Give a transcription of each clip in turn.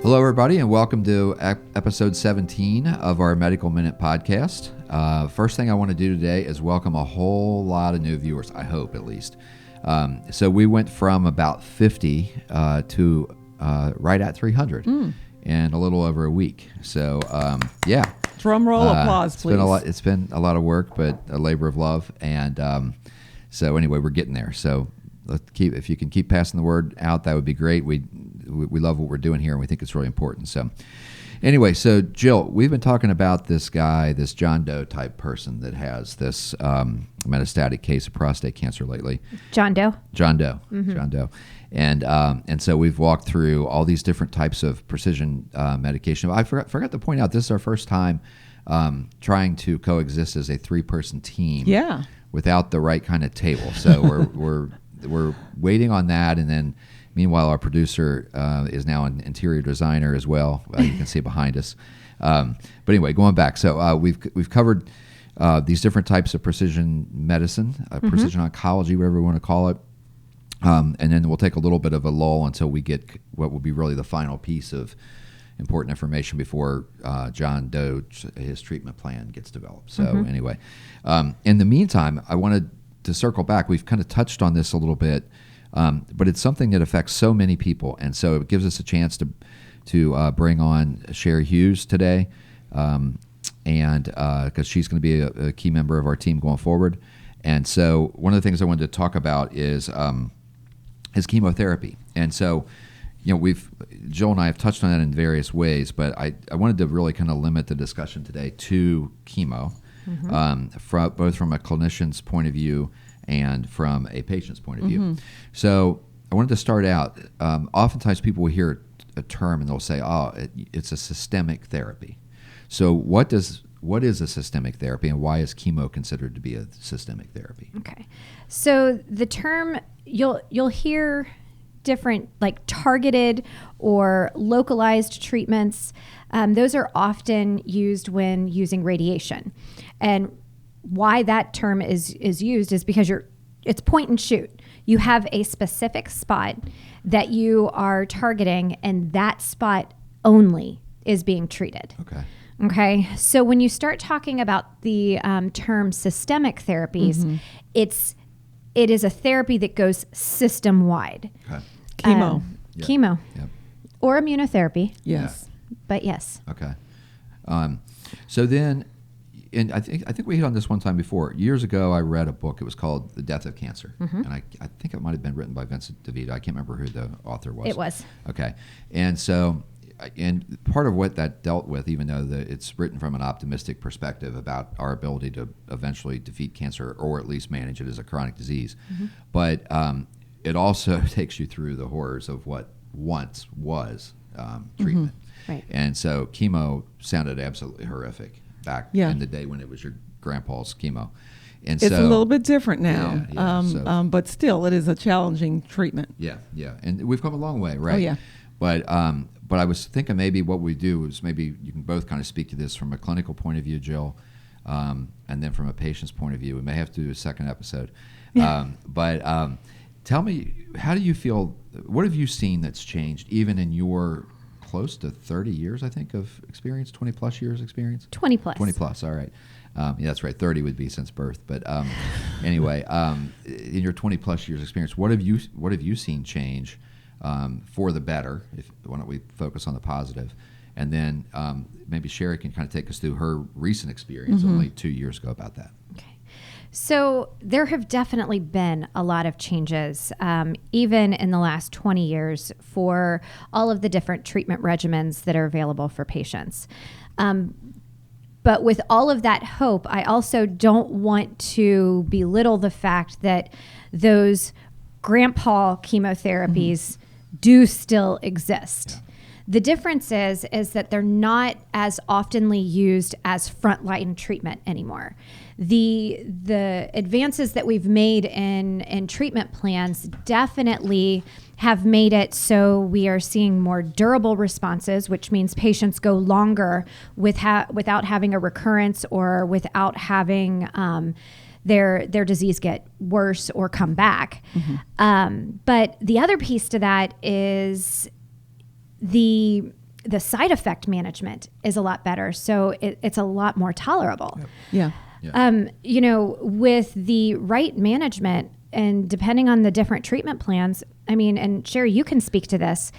Hello, everybody, and welcome to episode 17 of our Medical Minute podcast. First thing I want to do today is welcome a whole lot of new viewers, I hope at least. So we went from about 50 to right at 300 in a little over a week. So, yeah. Drum roll applause, please. It's been a lot of work, but a labor of love. And so anyway, we're getting there. So if you can keep passing the word out, that would be great. We love what we're doing here, and we think it's really important. So anyway, so Jill, we've been talking about this guy, this John Doe type person that has this metastatic case of prostate cancer lately. John Doe. Mm-hmm. John Doe. And so we've walked through all these different types of precision medication. I forgot to point out, this is our first time trying to coexist as a 3-person team. Yeah. Without the right kind of table. So we're waiting on that, and then meanwhile our producer is now an interior designer as well. You can see behind us. But anyway, going back, so we've covered these different types of precision medicine, precision oncology, whatever we want to call it. And then we'll take a little bit of a lull until we get what will be really the final piece of important information before John Doe, his treatment plan gets developed. So anyway, in the meantime, I wanted to circle back. We've kind of touched on this a little bit, but it's something that affects so many people. And so it gives us a chance to bring on Sherry Hughes today, and because she's going to be a key member of our team going forward. And so one of the things I wanted to talk about is chemotherapy. And so, Joel and I have touched on that in various ways, but I wanted to really kind of limit the discussion today to chemo, both from a clinician's point of view and from a patient's point of view. So I wanted to start out, oftentimes people will hear a term and they'll say, it's a systemic therapy. So what is a systemic therapy, and why is chemo considered to be a systemic therapy? Okay. So the term, you'll hear different, like targeted or localized treatments. Those are often used when using radiation. And why that term is used is because it's point and shoot. You have a specific spot that you are targeting, and that spot only is being treated. Okay. So when you start talking about the term systemic therapies, it is a therapy that goes system wide. Okay. Chemo. Chemo. Yep. Or immunotherapy. Yes. But yes. Okay. So then, and I think we hit on this one time before. Years ago, I read a book. It was called The Death of Cancer. And I think it might have been written by Vincent DeVita. I can't remember who the author was. It was. Okay. And so, and part of what that dealt with, even though it's written from an optimistic perspective about our ability to eventually defeat cancer, or at least manage it as a chronic disease, but it also takes you through the horrors of what once was treatment. Right. And so chemo sounded absolutely horrific back in the day when it was your grandpa's chemo. And it's a little bit different now, but still it is a challenging treatment. Yeah. And we've come a long way, right? Oh, yeah. But I was thinking maybe what we do is maybe you can both kind of speak to this from a clinical point of view, Jill, and then from a patient's point of view. We may have to do a second episode. But tell me, how do you feel, what have you seen that's changed even in your close to 30 years, I think, of experience, 20 plus years experience? 20 plus. 20 plus, all right. Yeah, that's right. 30 would be since birth. But anyway, in your 20 plus years experience, what have you seen change for the better? Why don't we focus on the positive? And then maybe Sherry can kind of take us through her recent experience only 2 years ago about that. Okay. So there have definitely been a lot of changes, even in the last 20 years, for all of the different treatment regimens that are available for patients. But with all of that hope, I also don't want to belittle the fact that those grandpa chemotherapies do still exist. Yeah. The difference is that they're not as oftenly used as frontline treatment anymore. The advances that we've made in treatment plans definitely have made it so we are seeing more durable responses, which means patients go longer without having a recurrence or without having their disease get worse or come back. But the other piece to that is the the side effect management is a lot better. So it's a lot more tolerable. Yeah. With the right management and depending on the different treatment plans, and Sherry, you can speak to this.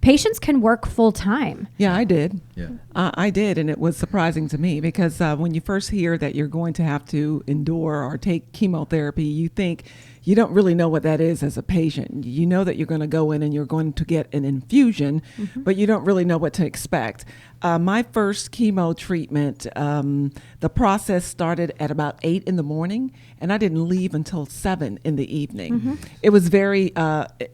Patients can work full time. Yeah, I did. Yeah. I did, and it was surprising to me because when you first hear that you're going to have to endure or take chemotherapy, you think you don't really know what that is as a patient. You know that you're going to go in and you're going to get an infusion, but you don't really know what to expect. My first chemo treatment, the process started at about 8 in the morning, and I didn't leave until 7 in the evening. It was very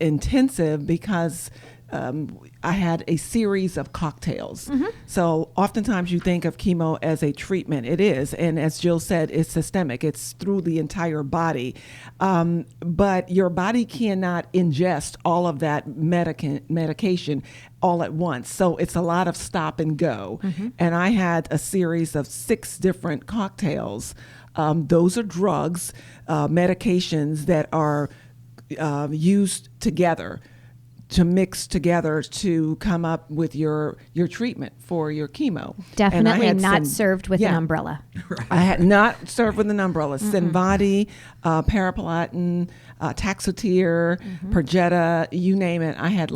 intensive because I had a series of cocktails. So oftentimes you think of chemo as a treatment. It is. And as Jill said, it's systemic. It's through the entire body. But your body cannot ingest all of that medication all at once. So it's a lot of stop and go. And I had a series of 6 different cocktails. Those are drugs, medications that are used together, to mix together to come up with your treatment for your chemo. Definitely not served with an umbrella. I had not served with an umbrella. Cinvadi, Paraplatin, Taxotere, Perjeta, you name it. I had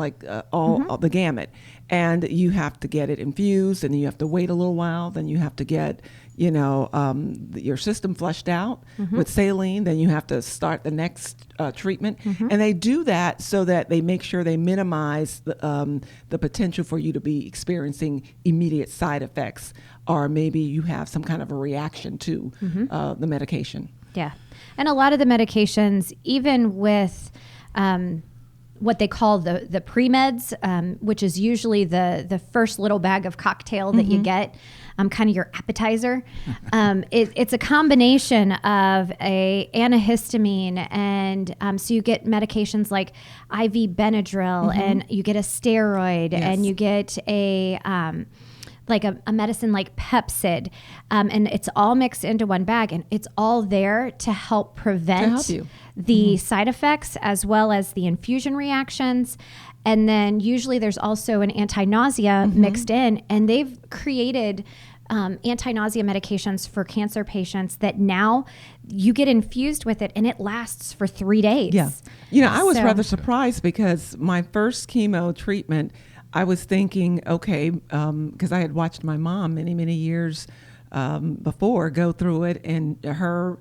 all the gamut. And you have to get it infused, and you have to wait a little while. Then you have to get your system flushed out with saline. Then you have to start the next treatment. And they do that so that they make sure they minimize the potential for you to be experiencing immediate side effects, or maybe you have some kind of a reaction to the medication. Yeah. And a lot of the medications, even with what they call the pre-meds, which is usually the first little bag of cocktail that you get, kind of your appetizer. It's a combination of a antihistamine, and so you get medications like IV Benadryl, and you get a steroid, and you get a medicine like Pepsid, and it's all mixed into one bag, and it's all there to help prevent the side effects as well as the infusion reactions. And then usually there's also an anti-nausea mixed in, and they've created anti-nausea medications for cancer patients that now you get infused with it and it lasts for 3 days. Yeah. I was rather surprised because my first chemo treatment, I was thinking, okay, because I had watched my mom many, many years before go through it, and her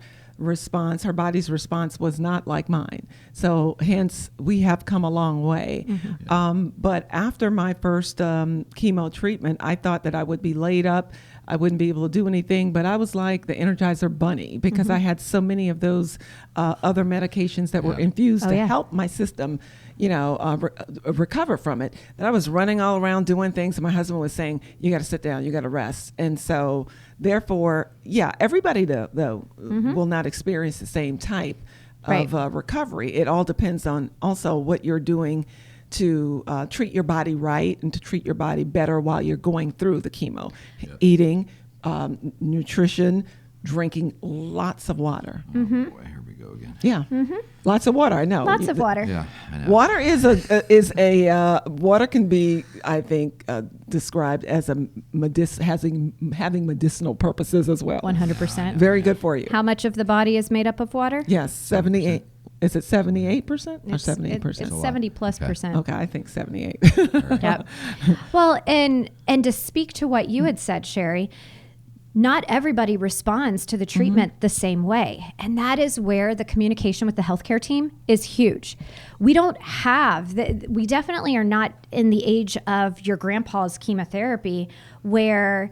body's response was not like mine. So hence, we have come a long way. But after my first chemo treatment, I thought that I would be laid up. I wouldn't be able to do anything, but I was like the Energizer Bunny because I had so many of those other medications that were infused to help my system, recover from it. And I was running all around doing things, and my husband was saying, "You got to sit down, you got to rest." And so, therefore, everybody though will not experience the same type of recovery. It all depends on also what you're doing to treat your body right and to treat your body better while you're going through the chemo. Eating, nutrition, drinking lots of water. Oh boy, here we go again. Yeah, lots of water. I know. Lots of water. Yeah, I know. Water water can be, I think, described as having medicinal purposes as well. 100%. Very good for you. How much of the body is made up of water? Yes, 78. Is it 78% or 78%? It's 70+%. Okay, I think 78. Yep. Well, and to speak to what you had said, Sherry, not everybody responds to the treatment the same way. And that is where the communication with the healthcare team is huge. We we definitely are not in the age of your grandpa's chemotherapy where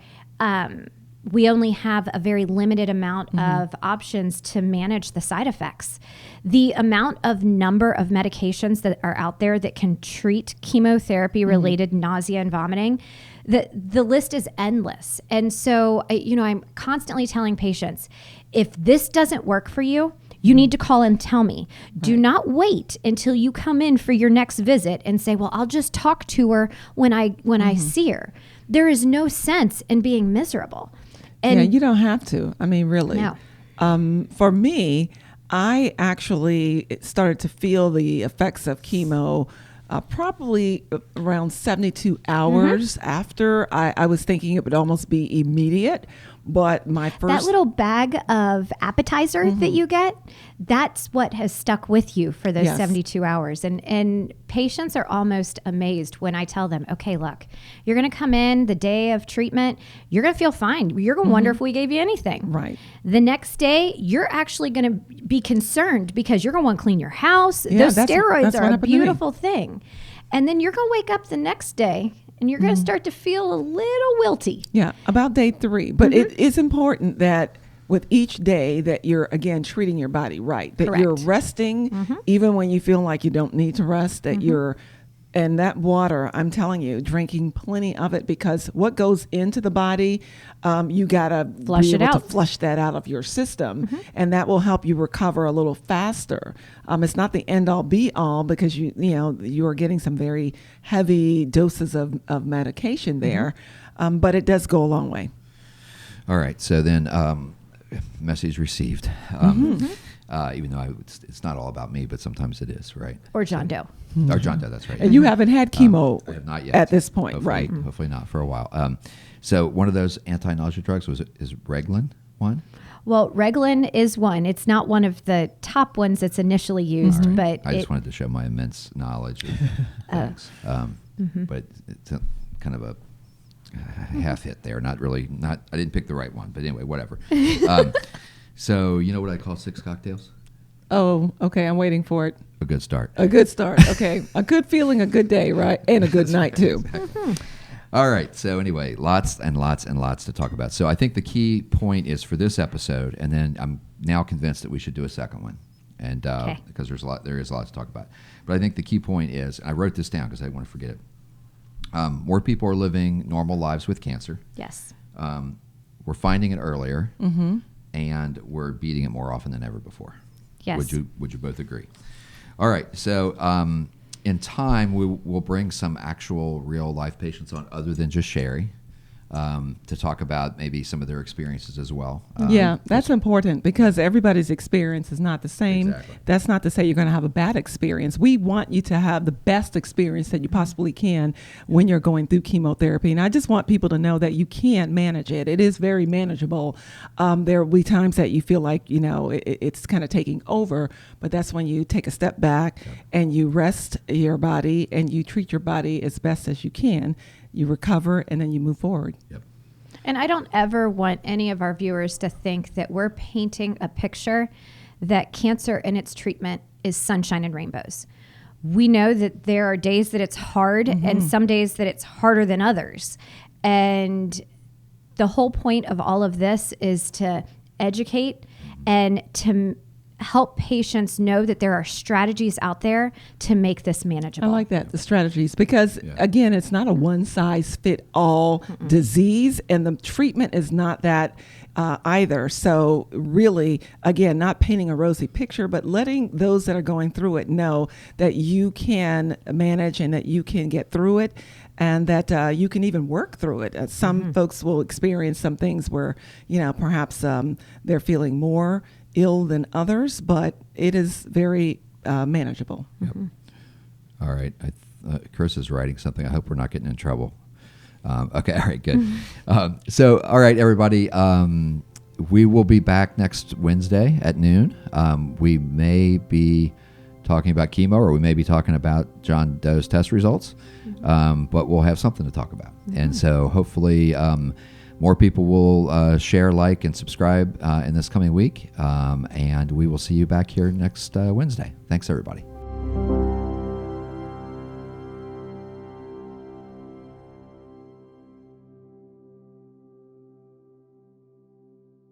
we only have a very limited amount of options to manage the side effects. The amount of number of medications that are out there that can treat chemotherapy-related nausea and vomiting, the list is endless. And so, I'm constantly telling patients, if this doesn't work for you, you need to call and tell me. Do not wait until you come in for your next visit and say, well, I'll just talk to her when I see her. There is no sense in being miserable. And you don't have to. I mean, really. No. For me, I actually started to feel the effects of chemo probably around 72 hours after. I was thinking it would almost be immediate, but my first... That little bag of appetizer that you get, that's what has stuck with you for those 72 hours. And patients are almost amazed when I tell them, okay, look, you're going to come in the day of treatment. You're going to feel fine. You're going to wonder if we gave you anything. Right. The next day, you're actually going to be concerned because you're going to want to clean your house. Yeah, Those steroids are a happened to me. beautiful thing. And then you're going to wake up the next day and you're going to start to feel a little wilty. Yeah, about day 3. But it is important that with each day that you're, again, treating your body right, that you're resting even when you feel like you don't need to rest, that you're, and that water, I'm telling you, drinking plenty of it, because what goes into the body, you got to be able to flush that out of your system, and that will help you recover a little faster. It's not the end all be all, because you are getting some very heavy doses of medication there, but it does go a long way. All right. So then, message received. Even though it's not all about me, but sometimes it is, right? Or John Doe. Or John Doe, that's right. And you haven't had chemo I have not yet. at this point, Hopefully, right? Hopefully not for a while. So one of those anti-nausea drugs is Reglan one? Well, Reglan is one. It's not one of the top ones that's initially used, but I just wanted to show my immense knowledge of things. But it's kind of a half hit there. Not really. I didn't pick the right one, but anyway, whatever. So you know what I call 6 cocktails? Oh, okay. I'm waiting for it. A good start. A good start. Okay. A good feeling, a good day, right? And a good night, too. Exactly. All right. So anyway, lots and lots and lots to talk about. So I think the key point is for this episode, and then I'm now convinced that we should do a second one, and because there is a lot to talk about. But I think the key point is, I wrote this down because I didn't want to forget it. More people are living normal lives with cancer. yes. We're finding it earlier, and we're beating it more often than ever before. Yes. Would you both agree? All right. So in time, we'll bring some actual real life patients on, other than just Sherry, to talk about maybe some of their experiences as well. Yeah, that's important, because everybody's experience is not the same. Exactly. That's not to say you're going to have a bad experience. We want you to have the best experience that you possibly can when you're going through chemotherapy. And I just want people to know that you can manage it. It is very manageable. There will be times that you feel like, it's kind of taking over, but that's when you take a step back and you rest your body and you treat your body as best as you can. You recover, and then you move forward. Yep. And I don't ever want any of our viewers to think that we're painting a picture that cancer and its treatment is sunshine and rainbows. We know that there are days that it's hard and some days that it's harder than others. And the whole point of all of this is to educate and to help patients know that there are strategies out there to make this manageable. I like that, the strategies, because again, it's not a one-size-fit-all disease, and the treatment is not that either. So really, again, not painting a rosy picture, but letting those that are going through it know that you can manage and that you can get through it, and that you can even work through it. Some folks will experience some things where, perhaps they're feeling more ill than others, but it is very manageable. Yep. All right. Chris is writing something. I hope we're not getting in trouble. Okay. All right. Good. So, all right, everybody. We will be back next Wednesday at noon. We may be talking about chemo, or we may be talking about John Doe's test results, but we'll have something to talk about. And so hopefully more people will share, like, and subscribe in this coming week. And we will see you back here next Wednesday. Thanks, everybody.